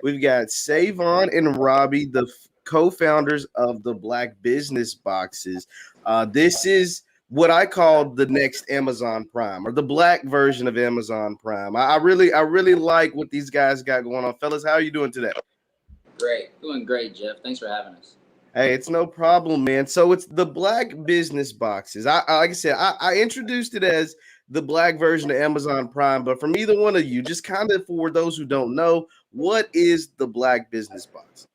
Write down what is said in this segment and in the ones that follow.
We've got Savon and Robbie, the co-founders of the Black Business Boxes. This is what I call the next Amazon Prime, or the black version of Amazon Prime. I really like what these guys got going on. Fellas, how are you doing today? Great. Doing great, Jeff. Thanks for having us. Hey, it's no problem, man. So it's the Black Business Boxes. Like I said, I introduced it as the black version of Amazon Prime, but from either one of you, just kind of for those who don't know, what is the Black Business Box?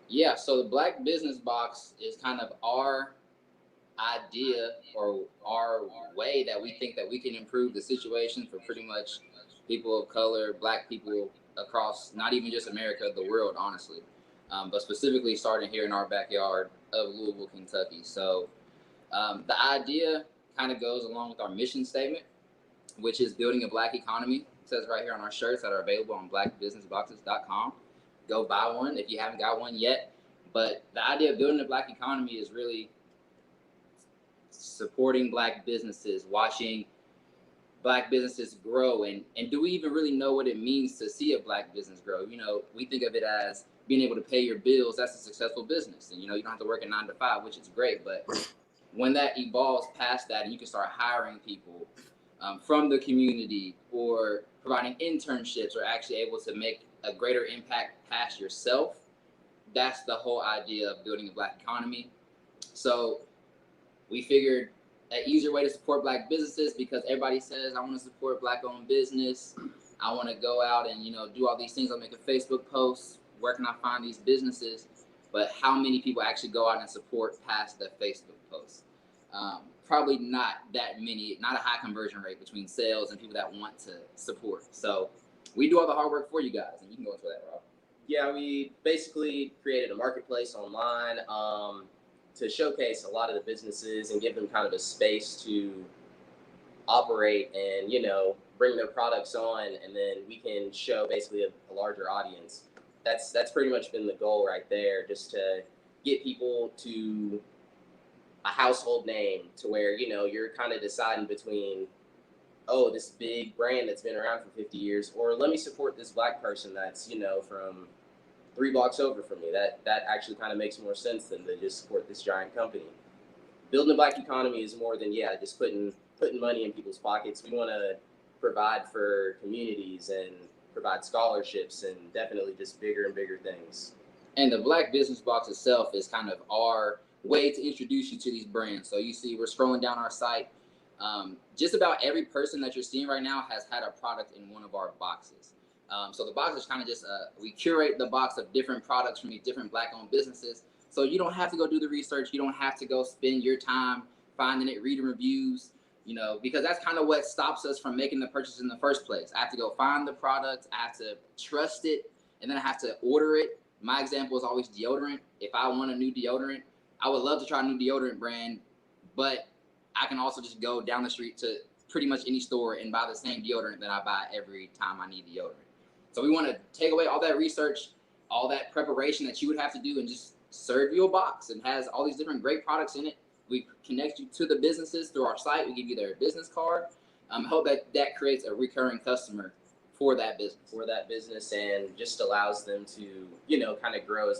Yeah, so the Black Business Box is kind of our idea or our way that we think that we can improve the situation for pretty much people of color, Black people across not even just America, the world, honestly. But specifically starting here in our backyard of Louisville, Kentucky. So the idea kind of goes along with our mission statement, which is building a Black economy. It says right here on our shirts that are available on blackbusinessboxes.com. Go buy one if you haven't got one yet. But the idea of building a Black economy is really supporting Black businesses, watching Black businesses grow. And do we even really know what it means to see a Black business grow? You know, we think of it as being able to pay your bills. That's a successful business. And, you know, you don't have to work a 9 to 5, which is great. But when that evolves past that and you can start hiring people from the community or providing internships or actually able to make a greater impact past yourself, that's the whole idea of building a Black economy. So we figured an easier way to support Black businesses, because everybody says, I want to support Black owned business. I want to go out and, you know, do all these things. I'll make a Facebook post. Where can I find these businesses? But how many people actually go out and support past the Facebook post? Probably not that many, not a high conversion rate between sales and people that want to support. So we do all the hard work for you guys, and you can go into that, Rob. Yeah, we basically created a marketplace online to showcase a lot of the businesses and give them kind of a space to operate and, you know, bring their products on, and then we can show basically a larger audience. That's pretty much been the goal right there, just to get people to a household name to where, you know, you're kind of deciding between, oh, this big brand that's been around for 50 years, or let me support this Black person that's, you know, from 3 blocks over from me. That actually kind of makes more sense than to just support this giant company. Building a Black economy is more than, just putting money in people's pockets. We want to provide for communities and provide scholarships and definitely just bigger and bigger things. And the Black Business Box itself is kind of our way to introduce you to these brands. So you see, we're scrolling down our site. Just about every person that you're seeing right now has had a product in one of our boxes. So the box is kind of just, we curate the box of different products from these different Black-owned businesses. So you don't have to go do the research. You don't have to go spend your time finding it, reading reviews, you know, because that's kind of what stops us from making the purchase in the first place. I have to go find the product. I have to trust it, and then I have to order it. My example is always deodorant. If I want a new deodorant, I would love to try a new deodorant brand, but I can also just go down the street to pretty much any store and buy the same deodorant that I buy every time I need deodorant. So we want to take away all that research, all that preparation that you would have to do, and just serve you a box, and has all these different great products in it. We connect you to the businesses through our site. We give you their business card. Hope that creates a recurring customer for that business. And just allows them to, you know, kind of grow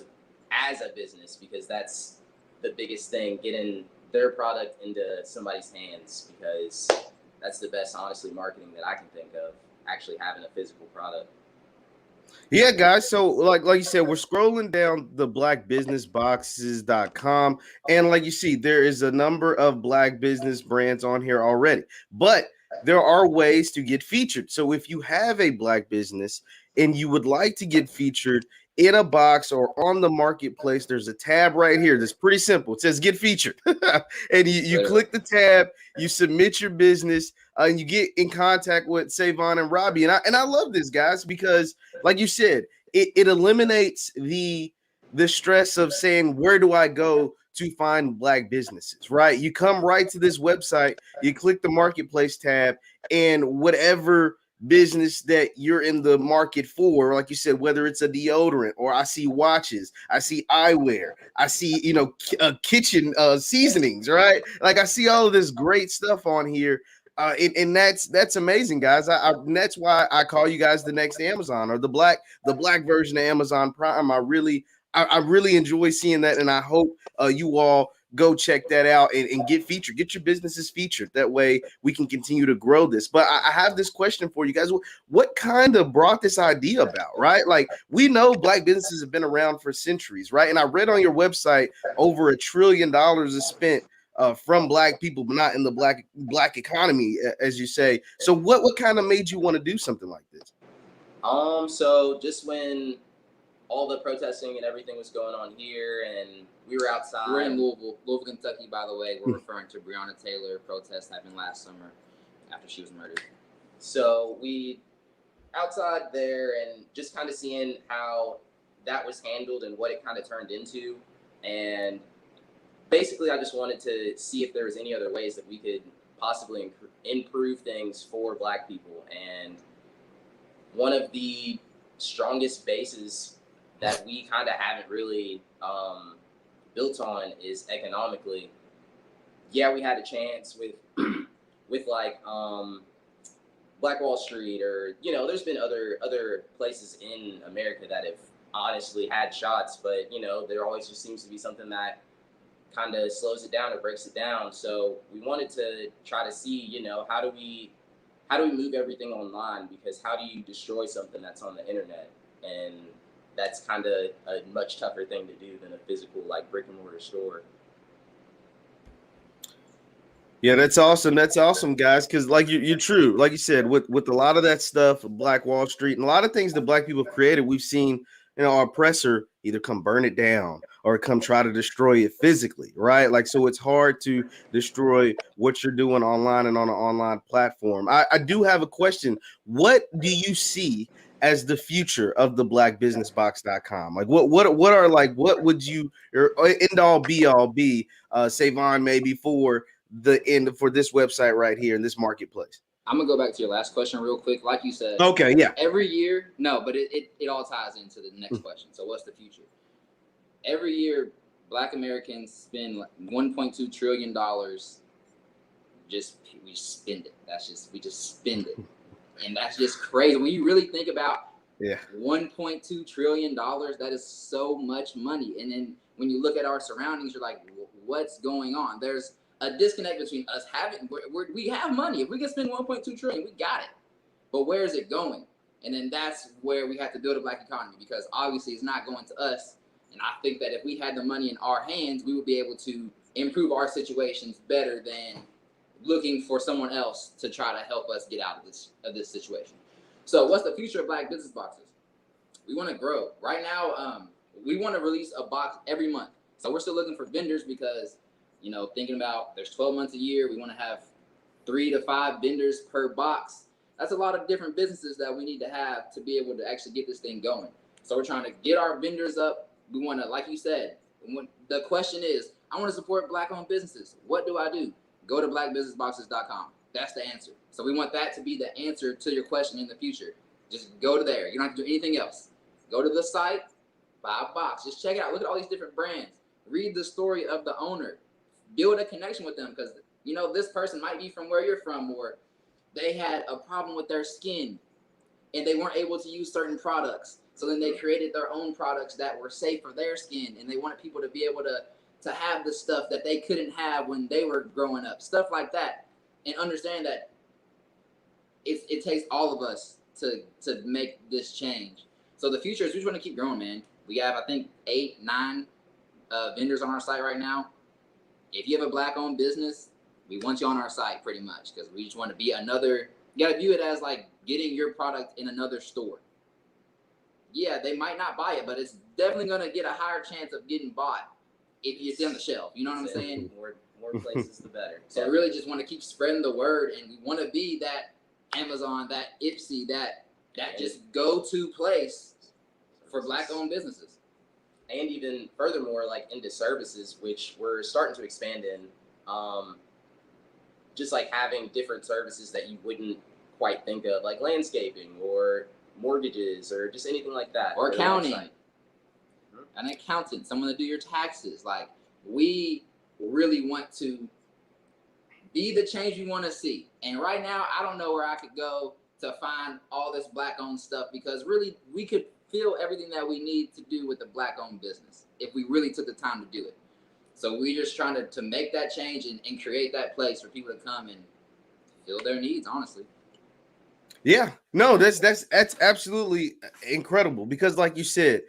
as a business, because that's the biggest thing, getting their product into somebody's hands, because that's the best, honestly, marketing that I can think of, actually having a physical product. Yeah, guys. So like you said, we're scrolling down the blackbusinessboxes.com. And like you see, there is a number of Black business brands on here already. But there are ways to get featured. So if you have a Black business and you would like to get featured in a box or on the marketplace, there's a tab right here that's pretty simple. It says get featured. And you click the tab, you submit your business, and you get in contact with Savon and Robbie. And I love this, guys, because like you said, it eliminates the stress of saying, where do I go to find Black businesses, right? You come right to this website, you click the marketplace tab, and whatever business that you're in the market for, like you said, whether it's a deodorant, or I see watches, I see eyewear, I see, kitchen seasonings, right? Like I see all of this great stuff on here. And that's amazing, guys. And that's why I call you guys the next Amazon, or the black version of Amazon Prime. I really enjoy seeing that, and I hope you all go check that out and get featured. Get your businesses featured. That way we can continue to grow this. But I have this question for you guys. What kind of brought this idea about, right? Like, we know black businesses have been around for centuries, right? And I read on your website over $1 trillion is spent from black people, but not in the black economy, as you say. So what kind of made you want to do something like this? So just when all the protesting and everything was going on here, and we were outside. We're in Louisville, Kentucky, by the way. We're referring to Breonna Taylor protest happened last summer after she was murdered. So we outside there and just kind of seeing how that was handled and what it kind of turned into. And basically, I just wanted to see if there was any other ways that we could possibly improve things for black people. And one of the strongest bases that we kind of haven't really built on is economically. Yeah, we had a chance with like Black Wall Street, or there's been other places in America that have honestly had shots, but there always just seems to be something that kind of slows it down or breaks it down. So we wanted to try to see, how do we move everything online? Because how do you destroy something that's on the internet? And that's kind of a much tougher thing to do than a physical, like, brick and mortar store. Yeah, that's awesome. That's awesome, guys. Because like you're true, like you said, with a lot of that stuff, Black Wall Street, and a lot of things that black people have created, we've seen, our oppressor either come burn it down or come try to destroy it physically, right? Like, so it's hard to destroy what you're doing online and on an online platform. I do have a question. What do you see as the future of the blackbusinessbox.com? Like, what are, like, what would you, or end all be all be, Savon, maybe for the end for this website right here in this marketplace? I'm gonna go back to your last question real quick. Like you said, okay, yeah, every year, no, but it all ties into the next question. So what's the future? Every year, black Americans spend like $1.2 trillion. We spend it. We just spend it. And that's just crazy. When you really think about $1.2 trillion, that is so much money. And then when you look at our surroundings, you're like, what's going on? There's a disconnect between us having, we have money. If we can spend 1.2 trillion, we got it. But where is it going? And then that's where we have to build a black economy, because obviously it's not going to us. And I think that if we had the money in our hands, we would be able to improve our situations better than looking for someone else to try to help us get out of this situation. So what's the future of Black Business Boxes? We want to grow. Right now, we want to release a box every month. So we're still looking for vendors, because thinking about, there's 12 months a year. We want to have 3 to 5 vendors per box. That's a lot of different businesses that we need to have to be able to actually get this thing going. So we're trying to get our vendors up. We want to, like you said, the question is, I want to support black-owned businesses. What do I do? Go to blackbusinessboxes.com. That's the answer. So we want that to be the answer to your question in the future. Just go to there. You don't have to do anything else. Go to the site, buy a box. Just check it out. Look at all these different brands. Read the story of the owner. Build a connection with them, because this person might be from where you're from, or they had a problem with their skin and they weren't able to use certain products. So then they created their own products that were safe for their skin, and they wanted people to be able to have the stuff that they couldn't have when they were growing up, stuff like that. And understand that it takes all of us to make this change. So the future is, we just want to keep growing, man. We have, I think, 8, 9 vendors on our site right now. If you have a black-owned business, we want you on our site pretty much, because we just want to be another. You got to view it as like getting your product in another store. Yeah, they might not buy it, but it's definitely going to get a higher chance of getting bought if it's on the shelf. You know what I'm saying? More places, the better. So I really just want to keep spreading the word, and we want to be that Amazon, that Ipsy, that just go-to place for black-owned businesses. And even furthermore, like into services, which we're starting to expand in, just like having different services that you wouldn't quite think of, like landscaping or mortgages or just anything like that. Or accounting. An accountant, someone to do your taxes. Like, we really want to be the change we want to see. And right now, I don't know where I could go to find all this Black-owned stuff, because really we could feel everything that we need to do with a Black-owned business if we really took the time to do it. So we're just trying to make that change and create that place for people to come and fill their needs, honestly. Yeah, no, that's absolutely incredible, because like you said,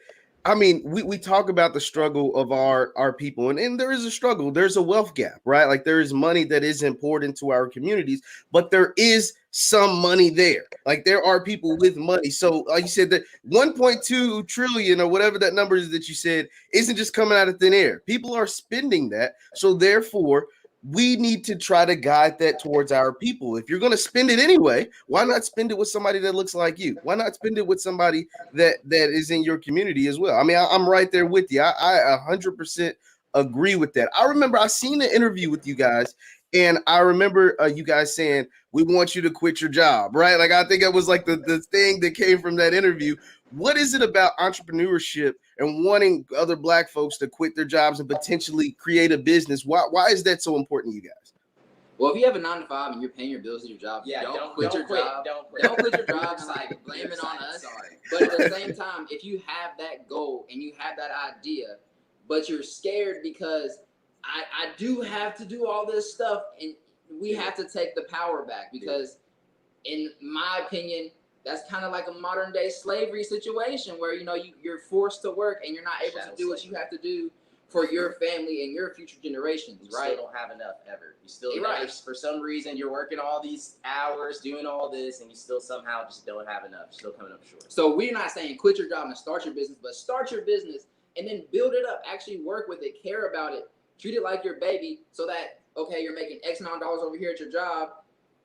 I mean, we talk about the struggle of our people, and there is a struggle. There's a wealth gap, right? Like there is money that is important to our communities, but there is some money there. Like there are people with money. So like you said, that 1.2 trillion or whatever that number is that you said isn't just coming out of thin air. People are spending that. So therefore, we need to try to guide that towards our people. If you're going to spend it anyway, why not spend it with somebody that looks like you? Why not spend it with somebody that is in your community as well? I mean, I'm right there with you. I 100% agree with that. I remember I seen an interview with you guys, and I remember you guys saying, we want you to quit your job, right? Like, I think it was like the thing that came from that interview. What is it about entrepreneurship and wanting other Black folks to quit their jobs and potentially create a business? Why is that so important to you guys? Well, if you have a 9-to-5 and you're paying your bills at your job, don't quit your job. Don't quit your job and like blame it on us. Sorry. But at the same time, if you have that goal and you have that idea, but you're scared because I do have to do all this stuff, and we have to take the power back, because in my opinion, that's kind of like a modern day slavery situation where, you know, you're forced to work and you're not able to do what you have to do for your family and your future generations, right? You still don't have enough ever. You still, for some reason, you're working all these hours, doing all this, and you still somehow just don't have enough. You're still coming up short. So we're not saying quit your job and start your business, but start your business and then build it up. Actually work with it, care about it, treat it like your baby, so that, okay, you're making X amount of dollars over here at your job,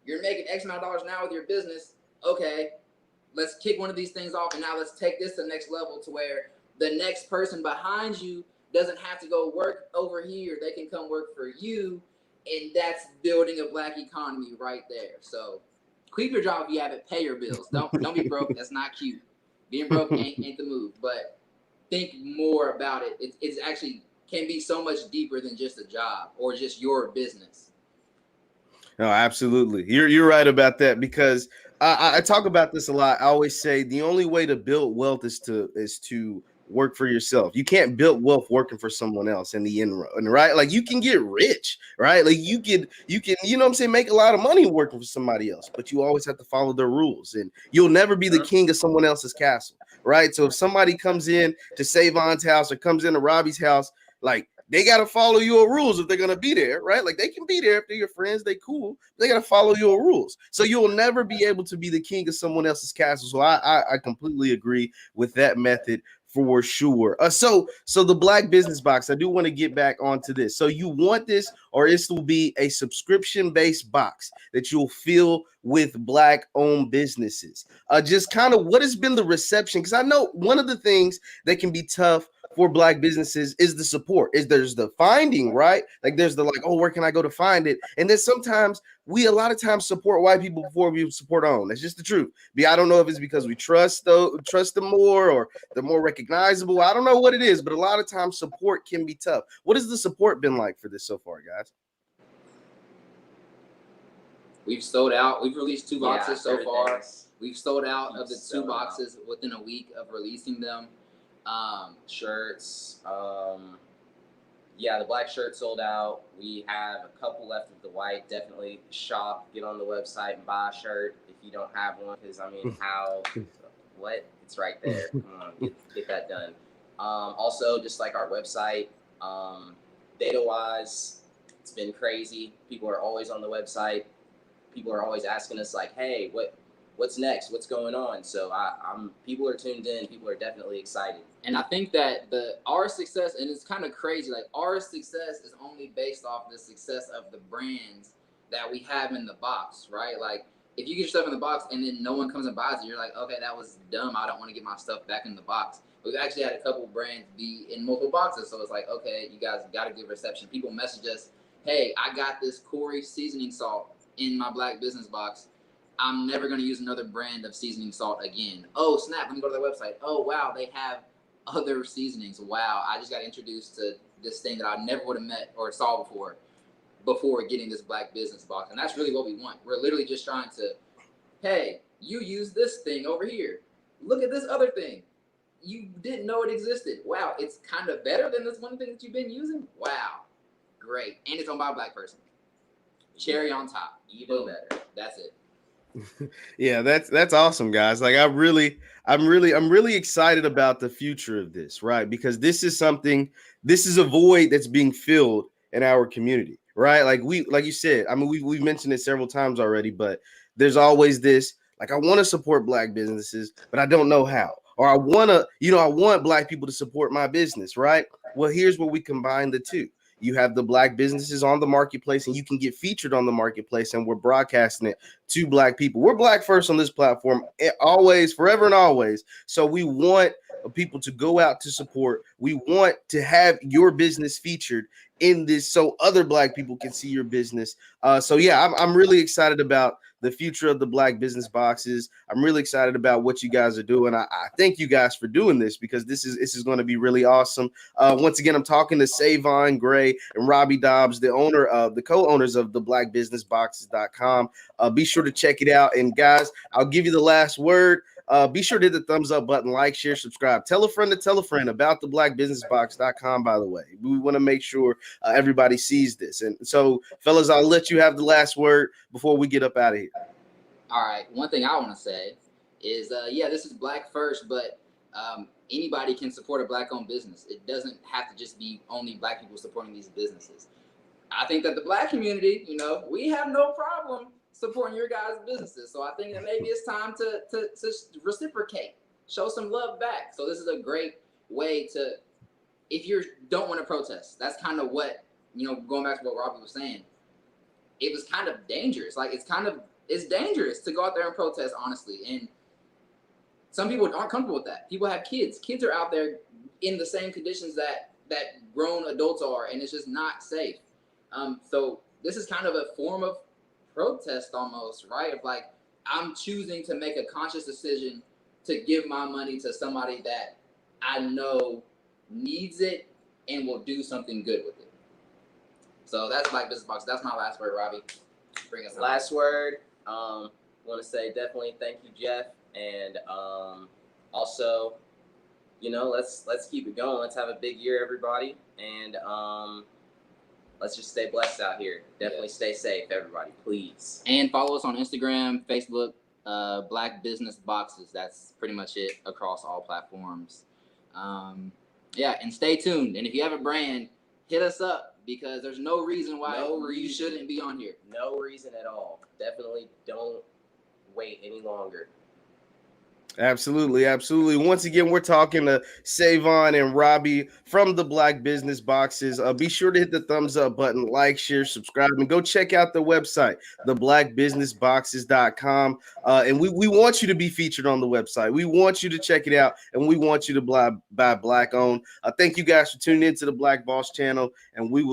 you're making X amount of dollars now with your business. Okay, let's kick one of these things off, and now let's take this to the next level, to where the next person behind you doesn't have to go work over here. They can come work for you, and that's building a Black economy right there. So keep your job if you have it. Pay your bills. Don't be broke. That's not cute. Being broke ain't the move. But think more about it. It's actually can be so much deeper than just a job or just your business. No, absolutely. You're right about that, because I talk about this a lot. I always say the only way to build wealth is to work for yourself. You can't build wealth working for someone else in the end run, right? Like you can get rich, right? Like you can, you know what I'm saying, make a lot of money working for somebody else, but you always have to follow their rules, and you'll never be the king of someone else's castle, right? So if somebody comes in to Savon's house or comes into Robbie's house, like they got to follow your rules if they're going to be there, right? Like they can be there if they're your friends, they cool. They got to follow your rules. So you'll never be able to be the king of someone else's castle. So I completely agree with that method for sure. So the Black Business Box, I do want to get back onto this. So you want this, or this will be a subscription-based box that you'll fill with Black-owned businesses. Just kind of what has been the reception? Because I know one of the things that can be tough for Black businesses is the support. There's the finding, right? Like there's the oh, where can I go to find it? And then sometimes we a lot of times support white people before we support our own. That's just the truth. I don't know if it's because we trust them more, or they're more recognizable. I don't know what it is, but a lot of times support can be tough. What has the support been like for this so far, guys? We've sold out. We've released 2 boxes so far. We've sold out of the 2 boxes within a week of releasing them. Shirts, the black shirt sold out. We have a couple left of the white. Definitely shop, get on the website and buy a shirt if you don't have one, because I mean, what? It's right there. Come on, get that done. Also, just like our website, data wise, it's been crazy. People are always on the website. People are always asking us like, hey, what's next? What's going on? So people are tuned in. People are definitely excited. And I think that our success, and it's kind of crazy, like our success is only based off the success of the brands that we have in the box, right? Like if you get your stuff in the box and then no one comes and buys it, you're like, okay, that was dumb. I don't want to get my stuff back in the box. We've actually had a couple brands be in multiple boxes. So it's like, okay, you guys got a good reception. People message us, hey, I got this Corey seasoning salt in my Black Business Box. I'm never going to use another brand of seasoning salt again. Oh, snap. Let me go to their website. Oh, wow. They have other seasonings. Wow. I just got introduced to this thing that I never would have met or saw before. before getting this Black business box. And that's really what we want. We're literally just trying to, hey, you use this thing over here. Look at this other thing. You didn't know it existed. Wow, it's kind of better than this one thing that you've been using. Wow, great. And it's owned by a Black person. Cherry on top, even better. That's it. Yeah, that's awesome, guys. Like I'm really excited about the future of this, right? Because this is a void that's being filled in our community, right? Like you said, I mean, we've mentioned it several times already, but there's always this, like, I want to support Black businesses, but I don't know how. Or I want Black people to support my business, right? Well, here's where we combine the two. You have the Black businesses on the marketplace, and you can get featured on the marketplace, and we're broadcasting it to Black people. We're Black first on this platform, always, forever and always. So we want people to go out to support. We want to have your business featured in this so other Black people can see your business. So yeah, I'm really excited about the future of the Black business boxes. I'm really excited about what you guys are doing. I thank you guys for doing this, because this is going to be really awesome. Once again, I'm talking to Savon Gray and Robbie Dobbs, the co-owners of the blackbusinessboxes.com. Be sure to check it out. And guys, I'll give you the last word. Be sure to hit the thumbs up button, like, share, subscribe. Tell a friend to tell a friend about the blackbusinessbox.com, by the way. We want to make sure everybody sees this. And so, fellas, I'll let you have the last word before we get up out of here. All right. One thing I want to say is, yeah, this is Black first, but anybody can support a Black-owned business. It doesn't have to just be only Black people supporting these businesses. I think that the Black community, we have no problem supporting your guys' businesses. So I think that maybe it's time to reciprocate, show some love back. So this is a great way to, if you don't want to protest, that's kind of what, going back to what Robbie was saying, it was kind of dangerous. Like it's dangerous to go out there and protest, honestly. And some people aren't comfortable with that. People have kids. Kids are out there in the same conditions that grown adults are, and it's just not safe. So this is kind of a form of protest almost, right? Of like, I'm choosing to make a conscious decision to give my money to somebody that I know needs it and will do something good with it. So that's Black Business Box. That's my last word, Robbie. Bring us last word. Want to say definitely thank you, Jeff, and also, let's keep it going. Let's have a big year, everybody, and let's just stay blessed out here. Definitely stay safe, everybody, please. And follow us on Instagram, Facebook, Black Business Boxes. That's pretty much it across all platforms. Yeah, and stay tuned. And if you have a brand, hit us up, because there's no reason why you shouldn't be on here. No reason at all. Definitely don't wait any longer. Absolutely. Once again, we're talking to Savon and Robbie from the Black Business Boxes. Be sure to hit the thumbs up button, like, share, subscribe, and go check out the website, theblackbusinessboxes.com. And we want you to be featured on the website. We want you to check it out, and we want you to buy Black owned. Thank you guys for tuning into the Black Boss channel, and we will